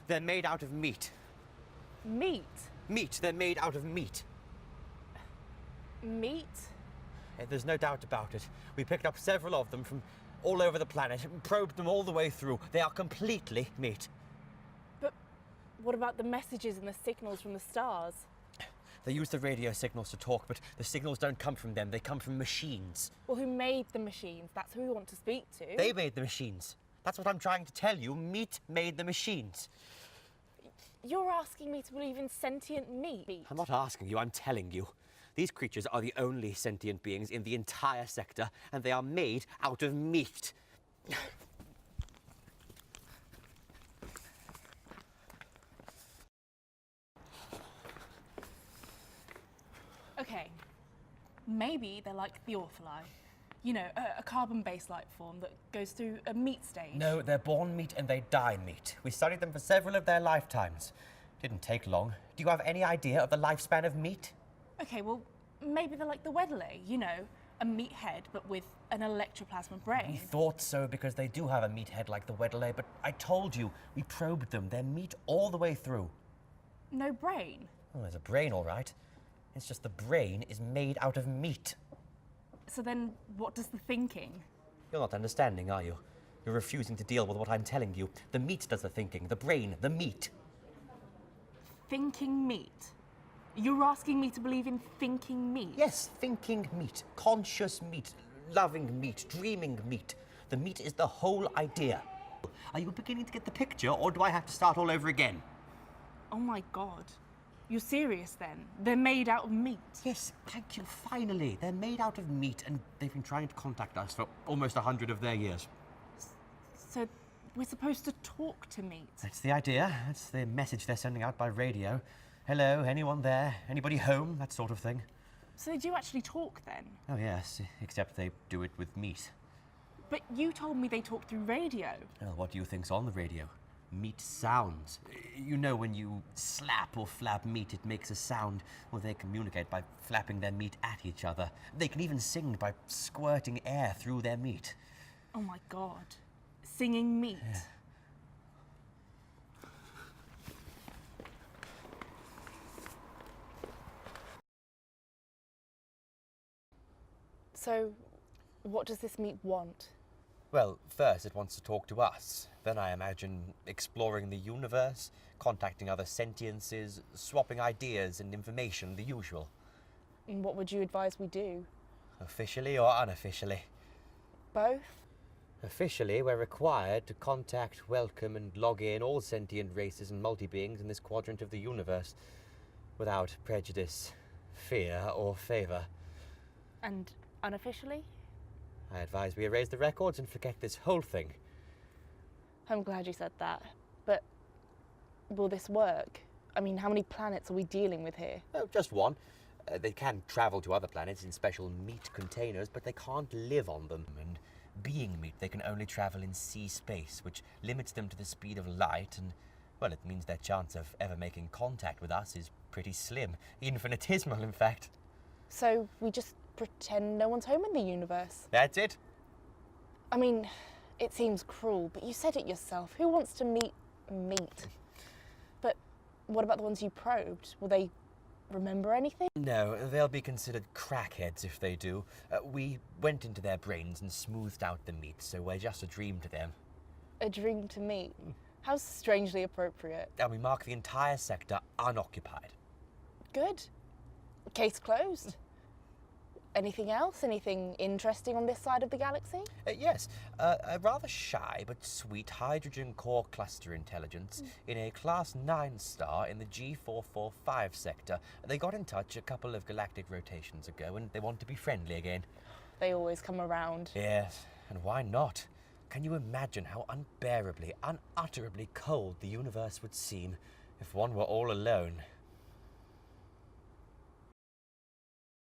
They're made out of meat. Meat? Meat. They're made out of meat. Meat? There's no doubt about it. We picked up several of them from all over the planet and probed them all the way through. They are completely meat. But what about the messages and the signals from the stars? They use the radio signals to talk, but the signals don't come from them. They come from machines. Well, who made the machines? That's who we want to speak to. They made the machines. That's what I'm trying to tell you. Meat made the machines. You're asking me to believe in sentient meat? I'm not asking you, I'm telling you. These creatures are the only sentient beings in the entire sector, and they are made out of meat. Okay, maybe they're like the Orphalai. You know, a carbon-based life form that goes through a meat stage. No, they're born meat and they die meat. We studied them for several of their lifetimes. Didn't take long. Do you have any idea of the lifespan of meat? Okay, well, maybe they're like the Weddelay, you know, a meat head but with an electroplasma brain. We thought so because they do have a meat head like the Weddelay, but I told you, we probed them. They're meat all the way through. No brain? Oh, there's a brain, all right. It's just the brain is made out of meat. So then what does the thinking? You're not understanding, are you? You're refusing to deal with what I'm telling you. The meat does the thinking, the brain, the meat. Thinking meat? You're asking me to believe in thinking meat? Yes, thinking meat, conscious meat, loving meat, dreaming meat. The meat is the whole idea. Are you beginning to get the picture, or do I have to start all over again? Oh my God. You're serious then? They're made out of meat? Yes, thank you, finally. They're made out of meat, and they've been trying to contact us for almost 100 of their years. So we're supposed to talk to meat? That's the idea. That's the message they're sending out by radio. Hello, anyone there? Anybody home? That sort of thing. So they do actually talk then? Oh, yes, except they do it with meat. But you told me they talk through radio. Well, what do you think's on the radio? Meat sounds. You know, when you slap or flap meat, it makes a sound. Well, they communicate by flapping their meat at each other. They can even sing by squirting air through their meat. Oh my God. Singing meat. Yeah. So, what does this meat want? Well, first it wants to talk to us. Then I imagine exploring the universe, contacting other sentiences, swapping ideas and information, the usual. And what would you advise we do? Officially or unofficially? Both? Officially, we're required to contact, welcome and log in all sentient races and multi-beings in this quadrant of the universe, without prejudice, fear or favour. And unofficially? I advise we erase the records and forget this whole thing. I'm glad you said that. But will this work? I mean, how many planets are we dealing with here? Oh, just one. They can travel to other planets in special meat containers, but they can't live on them. And being meat, they can only travel in sea space, which limits them to the speed of light, and, well, it means their chance of ever making contact with us is pretty slim. Infinitesimal, in fact. So we just pretend no one's home in the universe? That's it. I mean, it seems cruel, but you said it yourself. Who wants to meet meat? But what about the ones you probed? Will they remember anything? No, they'll be considered crackheads if they do. We went into their brains and smoothed out the meat, so we're just a dream to them. A dream to meet? How strangely appropriate. And we mark the entire sector unoccupied. Good. Case closed. Anything else? Anything interesting on this side of the galaxy? Yes, a rather shy but sweet hydrogen core cluster intelligence in a Class 9 star in the G445 sector. They got in touch a couple of galactic rotations ago and they want to be friendly again. They always come around. Yes, and why not? Can you imagine how unbearably, unutterably cold the universe would seem if one were all alone?